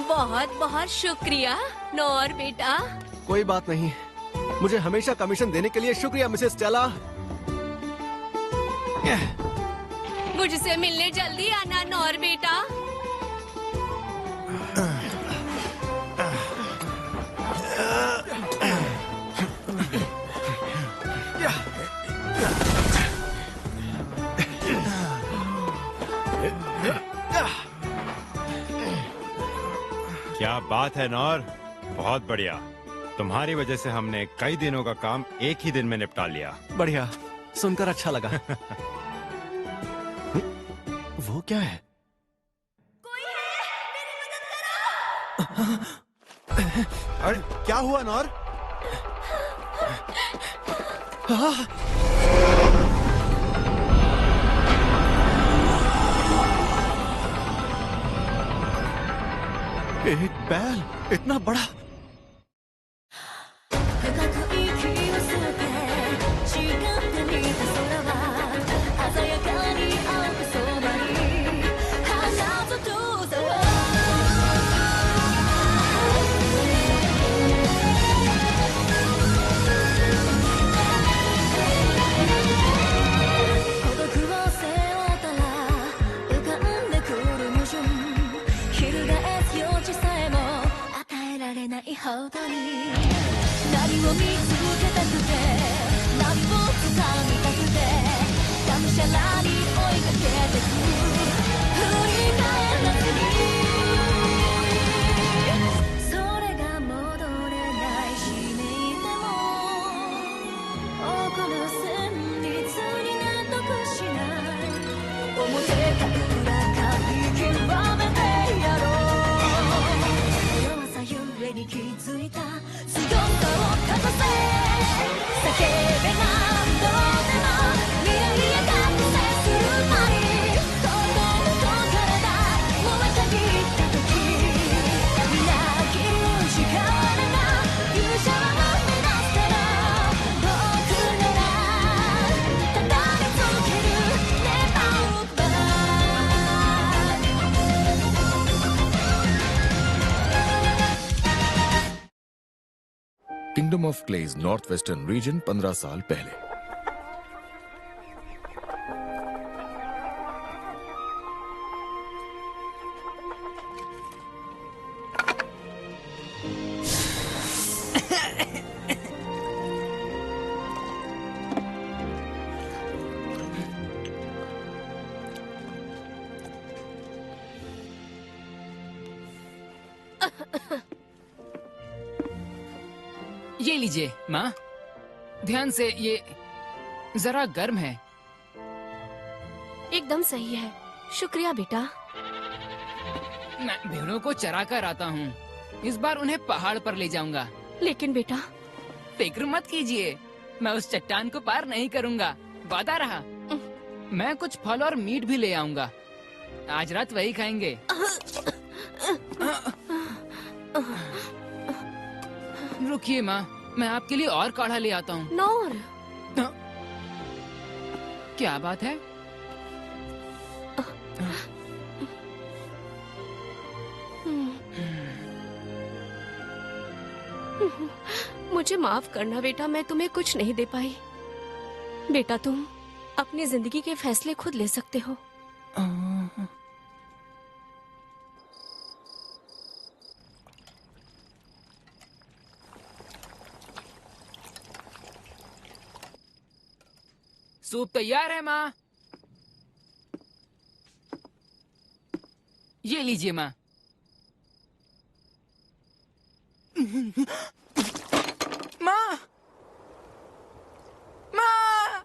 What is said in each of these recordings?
बहुत बहुत शुक्रिया नौर बेटा। कोई बात नहीं, मुझे हमेशा कमीशन देने के लिए शुक्रिया मिसेस स्टेला। मुझसे मिलने जल्दी आना नौर बेटा। क्या बात है नौर, बहुत बढ़िया। तुम्हारी वजह से हमने कई दिनों का काम एक ही दिन में निपटा लिया। बढ़िया, सुनकर अच्छा लगा। वो क्या है? कोई है? मेरी मदद करो। अरे क्या हुआ नौर? एक बैल इतना बड़ा। किंगडम ऑफ क्लेज नॉर्थ वेस्टर्न रीजन 15 साल पहले। ये लीजिए माँ, ध्यान से, ये जरा गर्म है। एकदम सही है, शुक्रिया बेटा। मैं भेड़ों को चरा कर आता हूँ, इस बार उन्हें पहाड़ पर ले जाऊंगा। लेकिन बेटा, फिक्र मत कीजिए, मैं उस चट्टान को पार नहीं करूँगा, वादा रहा। मैं कुछ फल और मीट भी ले आऊंगा, आज रात वही खाएंगे। रुकिए माँ, मैं आपके लिए और काढ़ा ले आता हूँ। नौर, क्या बात है? मुझे माफ करना बेटा, मैं तुम्हें कुछ नहीं दे पाई। बेटा, तुम अपनी जिंदगी के फैसले खुद ले सकते हो। सूप तैयार है माँ। ये लीजिए माँ। माँ, माँ।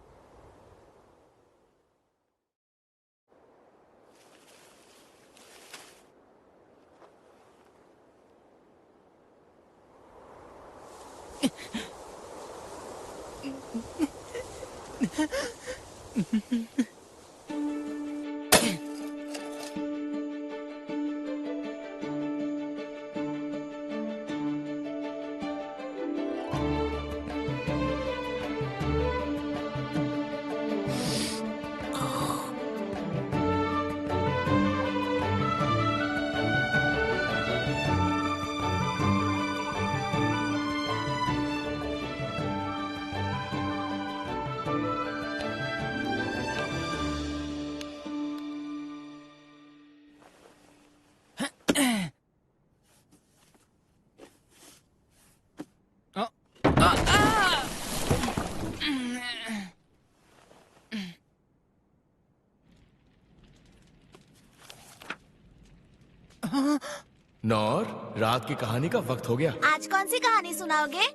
नौर, रात की कहानी का वक्त हो गया। आज कौन सी कहानी सुनाओगे?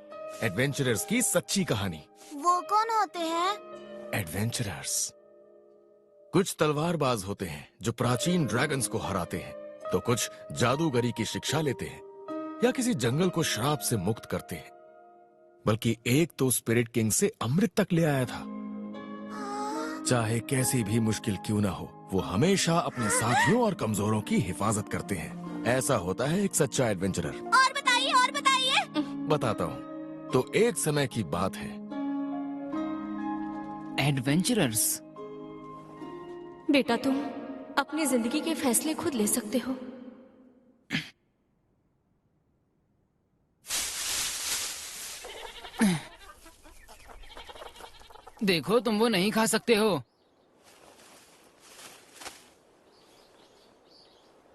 एडवेंचरर्स की सच्ची कहानी। वो कौन होते हैं? एडवेंचरर्स कुछ तलवारबाज होते हैं जो प्राचीन ड्रैगन्स को हराते हैं, तो कुछ जादूगरी की शिक्षा लेते हैं या किसी जंगल को श्राप से मुक्त करते हैं। बल्कि एक तो स्पिरिट किंग से अमृत तक ले आया था। चाहे कैसी भी मुश्किल क्यों ना हो, वो हमेशा अपने साथियों और कमजोरों की हिफाजत करते हैं। ऐसा होता है एक सच्चा एडवेंचरर। और बताइए, और बताइए। बताता हूँ। तो एक समय की बात है। एडवेंचरर्स। बेटा तुम अपनी जिंदगी के फैसले खुद ले सकते हो। देखो, तुम वो नहीं खा सकते हो।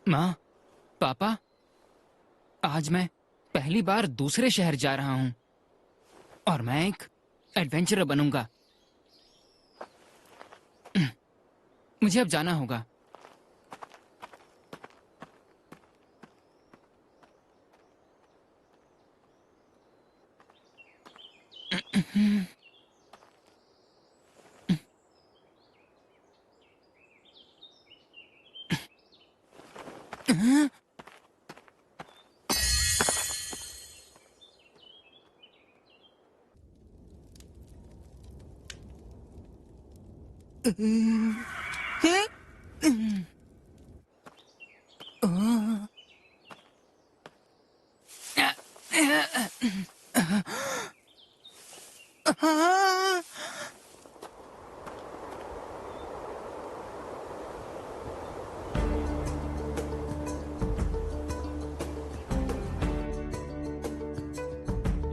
माँ, पापा, आज मैं पहली बार दूसरे शहर जा रहा हूँ और मैं एक एडवेंचरर बनूंगा। मुझे अब जाना होगा।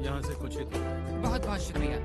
यहाँ से कुछ ही दूर है। बहुत बहुत शुक्रिया।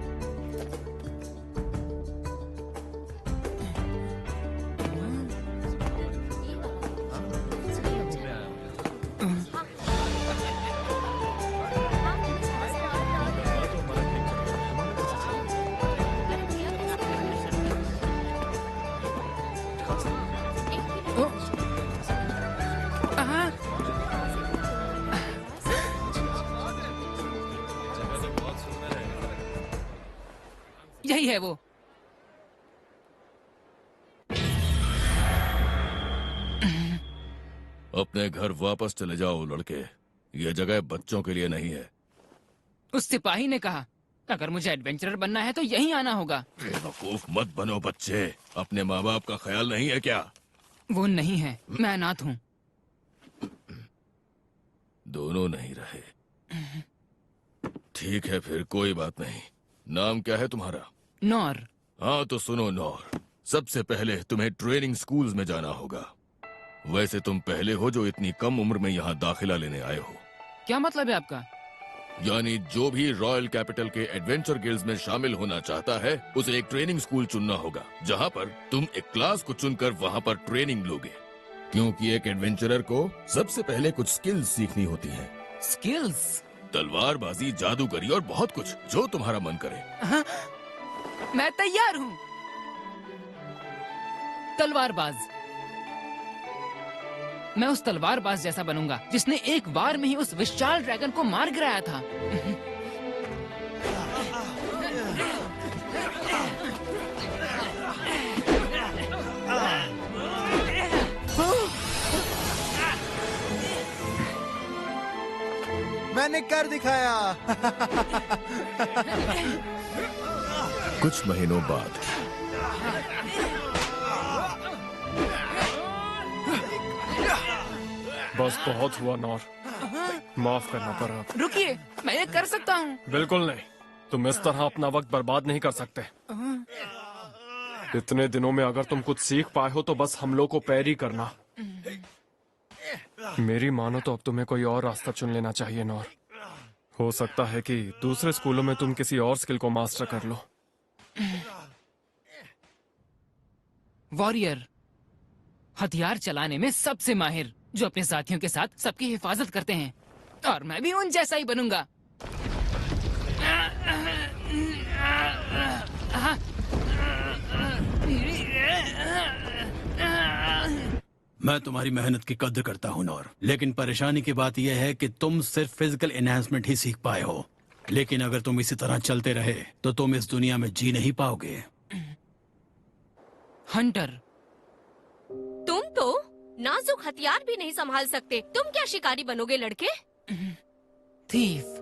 यही है वो। अपने घर वापस चले जाओ लड़के, ये जगह बच्चों के लिए नहीं है। उस सिपाही ने कहा अगर मुझे एडवेंचरर बनना है तो यहीं आना होगा। बेवकूफ मत बनो बच्चे, अपने माँ बाप का ख्याल नहीं है क्या? वो नहीं है, मैं अनाथ हूँ। दोनों नहीं रहे। ठीक है फिर, कोई बात नहीं। नाम क्या है तुम्हारा? नौर। हाँ तो सुनो नौर, सबसे पहले तुम्हें ट्रेनिंग स्कूल्स में जाना होगा। वैसे तुम पहले हो जो इतनी कम उम्र में यहाँ दाखिला लेने आए हो। क्या मतलब है आपका? यानी जो भी रॉयल कैपिटल के एडवेंचर गिल्ड्स में शामिल होना चाहता है, उसे एक ट्रेनिंग स्कूल चुनना होगा, जहाँ पर तुम एक क्लास को चुनकर वहाँ पर ट्रेनिंग लोगे। क्योंकि एक एडवेंचरर को सबसे पहले कुछ स्किल्स सीखनी होती हैं। स्किल्स? तलवारबाजी, जादूगरी और बहुत कुछ, जो तुम्हारा मन करे। हाँ, मैं तैयार हूँ। तलवारबाज। मैं उस तलवारबाज जैसा बनूंगा जिसने एक बार में ही उस विशाल ड्रैगन को मार गिराया था। मैंने कर दिखाया। कुछ महीनों बाद बस बहुत हुआ नौर, माफ करना पड़ा। रुकिए, मैं ये कर सकता हूँ। बिल्कुल नहीं, तुम इस तरह अपना वक्त बर्बाद नहीं कर सकते। इतने दिनों में अगर तुम कुछ सीख पाए हो तो बस हमलों को पैरी करना। मेरी मानो तो अब तुम्हें कोई और रास्ता चुन लेना चाहिए नौर। हो सकता है कि दूसरे स्कूलों में तुम किसी और स्किल को मास्टर कर लो। वॉरियर, हथियार चलाने में सबसे माहिर, जो अपने साथियों के साथ सबकी हिफाजत करते हैं। और मैं भी उन जैसा ही बनूंगा। मैं तुम्हारी मेहनत की कद्र करता हूँ नौर, लेकिन परेशानी की बात यह है कि तुम सिर्फ फिजिकल एनहांसमेंट ही सीख पाए हो। लेकिन अगर तुम इसी तरह चलते रहे तो तुम इस दुनिया में जी नहीं पाओगे। हंटर, तुम तो नाजुक हथियार भी नहीं संभाल सकते, तुम क्या शिकारी बनोगे लड़के? थीफ।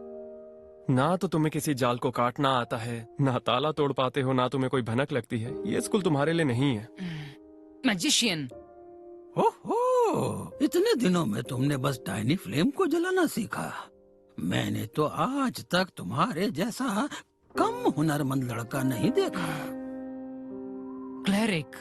ना तो तुम्हें किसी जाल को काटना आता है, ना ताला तोड़ पाते हो, ना तुम्हें कोई भनक लगती है। ये स्कूल तुम्हारे लिए नहीं है। मैजिशियन। ओहो, इतने दिनों में तुमने बस टाइनी फ्लेम को जलाना सीखा। मैंने तो आज तक तुम्हारे जैसा कम हुनरमंद लड़का नहीं देखा। क्लेरिक।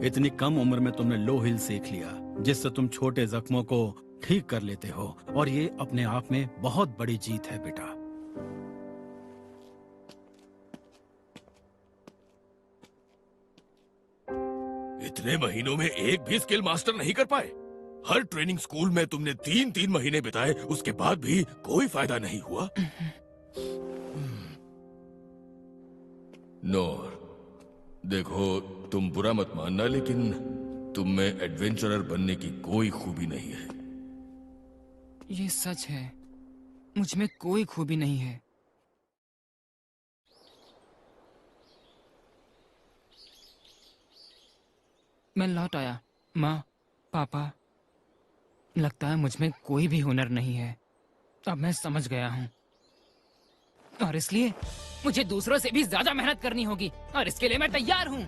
इतनी कम उम्र में तुमने लो हिल सीख लिया, जिससे तुम छोटे जख्मों को ठीक कर लेते हो, और ये अपने आप में बहुत बड़ी जीत है बेटा। इतने महीनों में एक भी स्किल मास्टर नहीं कर पाए। हर ट्रेनिंग स्कूल में तुमने 3-3 महीने बिताए, उसके बाद भी कोई फायदा नहीं हुआ। नोर, देखो, तुम बुरा मत मानना, लेकिन तुम में एडवेंचरर बनने की कोई खूबी नहीं है। ये सच है, मुझ में कोई खूबी नहीं है। मैं लौट आया। माँ, पापा, लगता है मुझ में कोई भी हुनर नहीं है। अब मैं समझ गया हूँ, और इसलिए मुझे दूसरों से भी ज्यादा मेहनत करनी होगी, और इसके लिए मैं तैयार हूँ।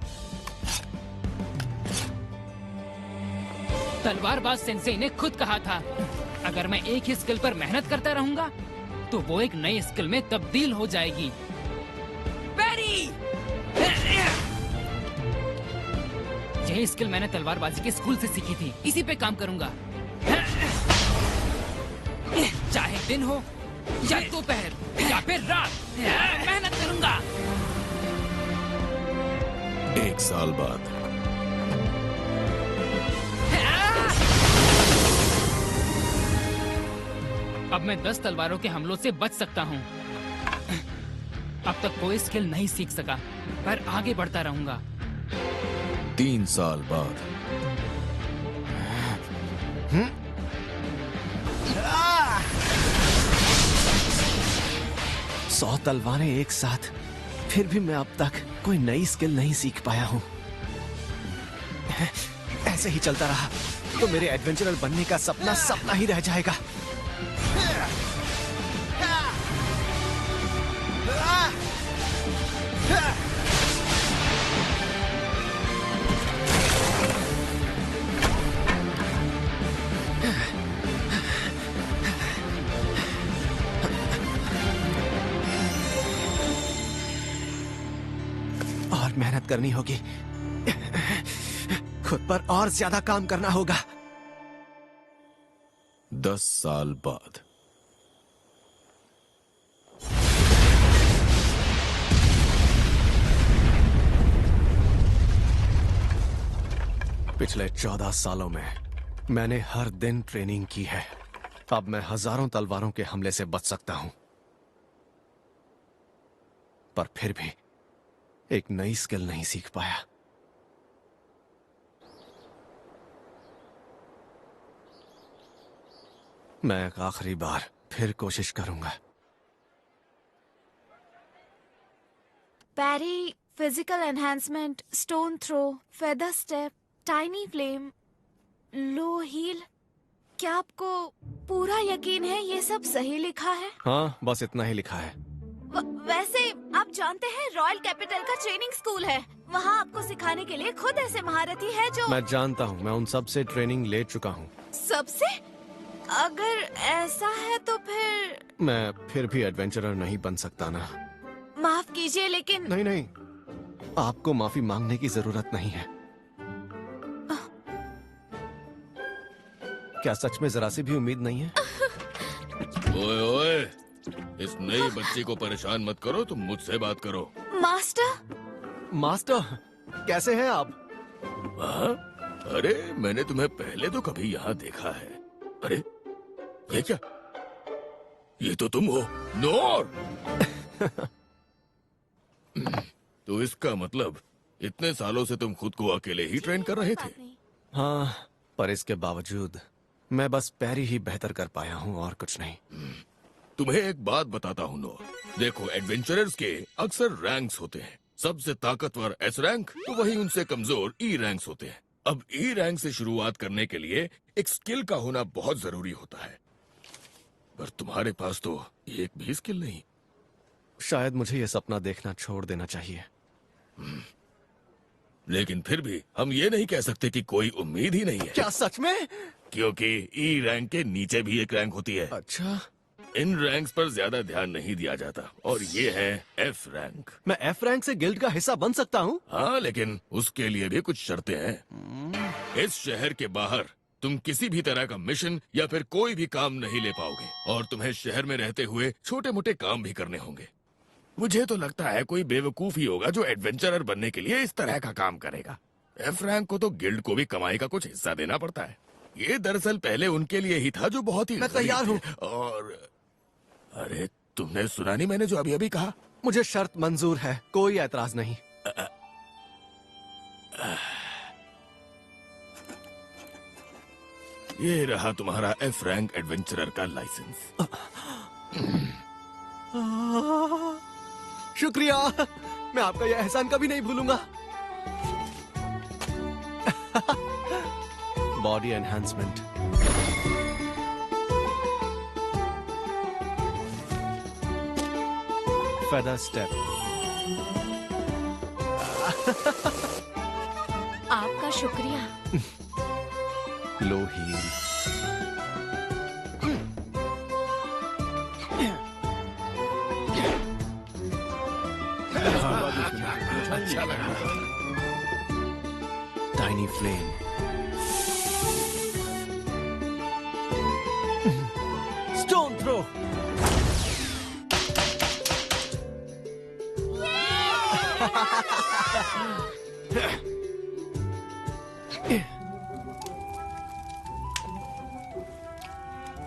तलवारबाज सेंसेई ने खुद कहा था, अगर मैं एक ही स्किल पर मेहनत करता रहूंगा तो वो एक नई स्किल में तब्दील हो जाएगी। पैरी! यही स्किल मैंने तलवारबाजी के स्कूल से सीखी थी, इसी पे काम करूंगा। चाहे दिन हो या दोपहर या फिर रात, मेहनत करूंगा। 1 साल बाद अब मैं 10 तलवारों के हमलों से बच सकता हूँ। अब तक कोई स्किल नहीं सीख सका, पर आगे बढ़ता रहूंगा। 3 साल बाद 100 तलवारें एक साथ, फिर भी मैं अब तक कोई नई स्किल नहीं सीख पाया हूँ। ऐसे ही चलता रहा तो मेरे एडवेंचरर बनने का सपना सपना ही रह जाएगा। और मेहनत करनी होगी, खुद पर और ज्यादा काम करना होगा। 10 साल बाद पिछले 14 सालों में मैंने हर दिन ट्रेनिंग की है। अब मैं हजारों तलवारों के हमले से बच सकता हूं, पर फिर भी एक नई स्किल नहीं सीख पाया। मैं एक आखिरी बार फिर कोशिश करूंगा। Parry, physical enhancement, stone throw, feather step, tiny flame, low heel. क्या आपको पूरा यकीन है ये सब सही लिखा है? हाँ, बस इतना ही लिखा है। वैसे आप जानते हैं रॉयल कैपिटल का ट्रेनिंग स्कूल है, वहाँ आपको सिखाने के लिए खुद ऐसे महारथी है जो। मैं जानता हूँ, मैं उन सब से ट्रेनिंग ले चुका हूँ। सबसे? अगर ऐसा है तो फिर मैं फिर भी एडवेंचरर नहीं बन सकता ना। माफ कीजिए, लेकिन नहीं नहीं, आपको माफी मांगने की जरूरत नहीं है। क्या सच में जरा सी भी उम्मीद नहीं है? ओए ओए, इस नई बच्ची को परेशान मत करो, तुम मुझसे बात करो। मास्टर। मास्टर, कैसे हैं आप? हाँ? अरे, मैंने तुम्हें पहले तो कभी यहाँ देखा है। अरे, ये क्या? ये तो तुम हो, नोर। तो इसका मतलब इतने सालों से तुम खुद को अकेले ही ट्रेन कर रहे थे? हाँ, पर इसके बावजूद मैं बस पैरी ही बेहतर कर पाया हूँ और कुछ नहीं। तुम्हें एक बात बताता हूँ नोर, देखो एडवेंचरर्स के अक्सर रैंक्स होते हैं। सबसे ताकतवर एस रैंक तो वही उनसे कमजोर ई रैंक्स होते हैं। अब ई रैंक से शुरुआत करने के लिए एक स्किल का होना बहुत जरूरी होता है, पर तुम्हारे पास तो एक भी स्किल नहीं। शायद मुझे ये सपना देखना छोड़ देना चाहिए। लेकिन फिर भी हम ये नहीं कह सकते कि कोई उम्मीद ही नहीं है। क्या सच में? क्योंकि ई रैंक के नीचे भी एक रैंक होती है। अच्छा, इन रैंक्स पर ज्यादा ध्यान नहीं दिया जाता, और ये है एफ रैंक। मैं एफ रैंक से गिल्ड का हिस्सा बन सकता हूँ? हाँ, लेकिन उसके लिए भी कुछ शर्तें हैं। इस शहर के बाहर तुम किसी भी तरह का मिशन या फिर कोई भी काम नहीं ले पाओगे, और तुम्हें शहर में रहते हुए छोटे मोटे काम भी करने होंगे। मुझे तो लगता है कोई बेवकूफ ही होगा जो एडवेंचरर बनने के लिए इस तरह का काम करेगा। एफ रैंक को तो गिल्ड को भी कमाई का कुछ हिस्सा देना पड़ता है। ये दरअसल पहले उनके लिए ही था जो बहुत ही मैं तैयार हूँ। और अरे, तुमने सुना नहीं मैंने जो अभी अभी कहा? मुझे शर्त मंजूर है, कोई ऐतराज नहीं। ये रहा तुम्हारा एफ रैंक एडवेंचरर का लाइसेंस। शुक्रिया, मैं आपका यह एहसान कभी नहीं भूलूंगा। Body enhancement, feather step. आपका शुक्रिया। लो हील, अच्छा लगा। टाइनी फ्लेम, स्टोन थ्रो,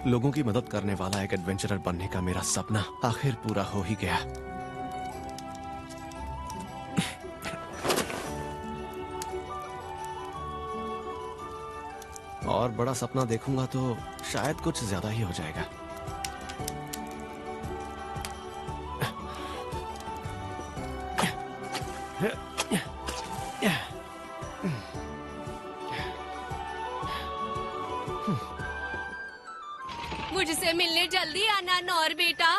लोगों की मदद करने वाला एक एडवेंचरर बनने का मेरा सपना आखिर पूरा हो ही गया। और बड़ा सपना देखूंगा तो शायद कुछ ज्यादा ही हो जाएगा। मुझसे मिलने जल्दी आना नौर बेटा।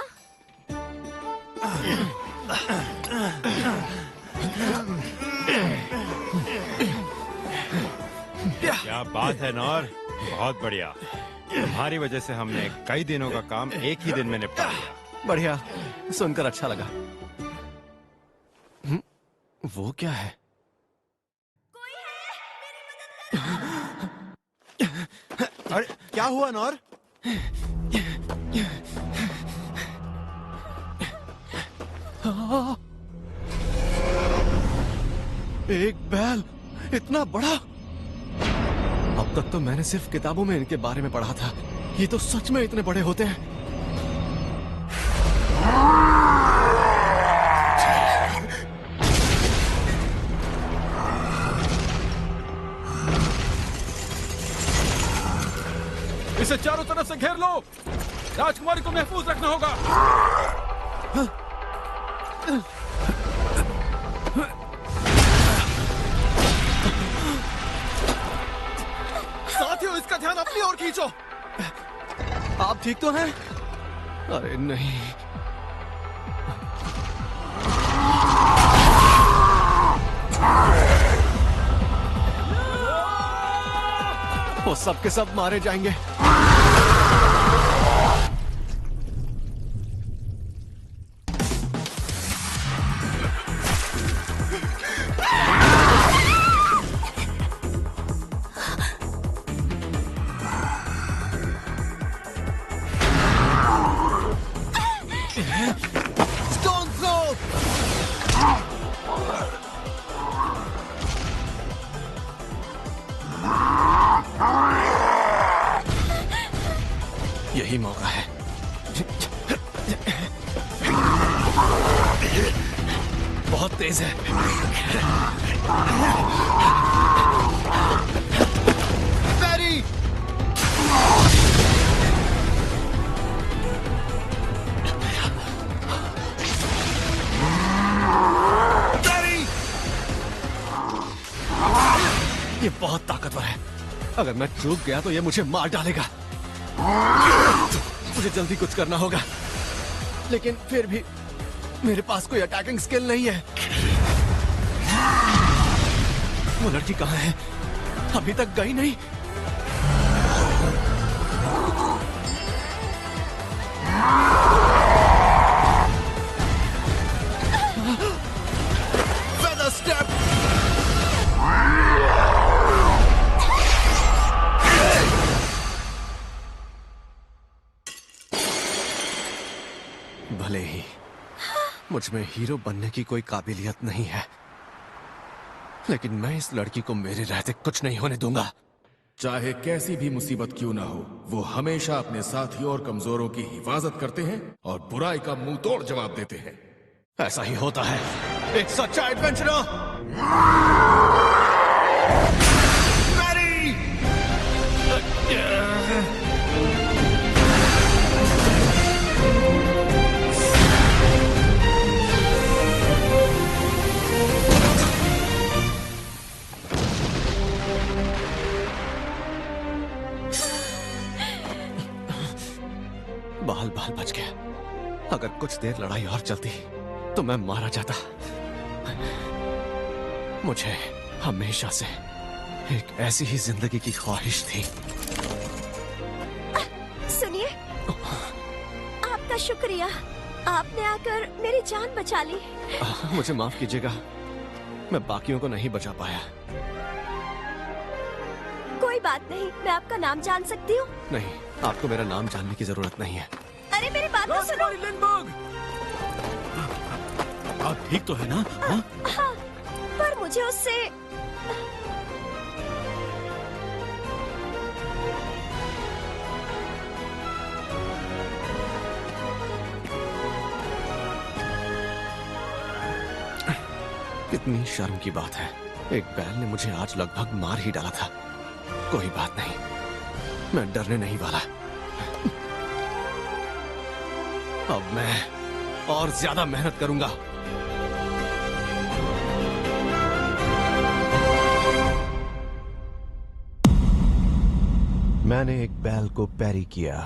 क्या बात है नौर, बहुत बढ़िया। तुम्हारी वजह से हमने कई दिनों का काम एक ही दिन में निपटा लिया। बढ़िया, सुनकर अच्छा लगा। वो क्या है? अरे क्या हुआ नौर? एक बैल इतना बड़ा! अब तक तो मैंने सिर्फ किताबों में इनके बारे में पढ़ा था, ये तो सच में इतने बड़े होते हैं। इसे चारों तरफ से घेर लो। राजकुमारी को महफूज रखना होगा। साथियों, इसका ध्यान अपनी ओर खींचो। आप ठीक तो हैं? अरे नहीं। वो सब के सब मारे जाएंगे। Stone throw! बहुत तेज है। बैरी! बैरी! ये बहुत ताकतवर है। अगर मैं चूक गया तो ये मुझे मार डालेगा। मुझे जल्दी कुछ करना होगा, लेकिन फिर भी मेरे पास कोई अटैकिंग स्किल नहीं है। वो लड़की कहाँ है? अभी तक गई नहीं। Feather step! भले ही मुझ में हीरो बनने की कोई काबिलियत नहीं है, लेकिन मैं इस लड़की को मेरे रहते कुछ नहीं होने दूंगा। चाहे कैसी भी मुसीबत क्यों ना हो, वो हमेशा अपने साथियों और कमजोरों की हिफाजत करते हैं और बुराई का मुंह तोड़ जवाब देते हैं। ऐसा ही होता है एक सच्चा एडवेंचरर। मैरी! बाल बाल बच गया। अगर कुछ देर लड़ाई और चलती तो मैं मारा जाता। मुझे हमेशा से एक ऐसी ही जिंदगी की ख्वाहिश थी। सुनिए, आपका शुक्रिया, आपने आकर मेरी जान बचा ली। मुझे माफ कीजिएगा, मैं बाकियों को नहीं बचा पाया। कोई बात नहीं, मैं आपका नाम जान सकती हूँ? नहीं, आपको मेरा नाम जानने की जरूरत नहीं है। अरे मेरी बात तो सुनो। आप ठीक तो है ना? हाँ, पर मुझे उससे कितनी शर्म की बात है, एक बैल ने मुझे आज लगभग मार ही डाला था। कोई बात नहीं, मैं डरने नहीं वाला। अब मैं और ज्यादा मेहनत करूंगा। मैंने एक बैल को पैरी किया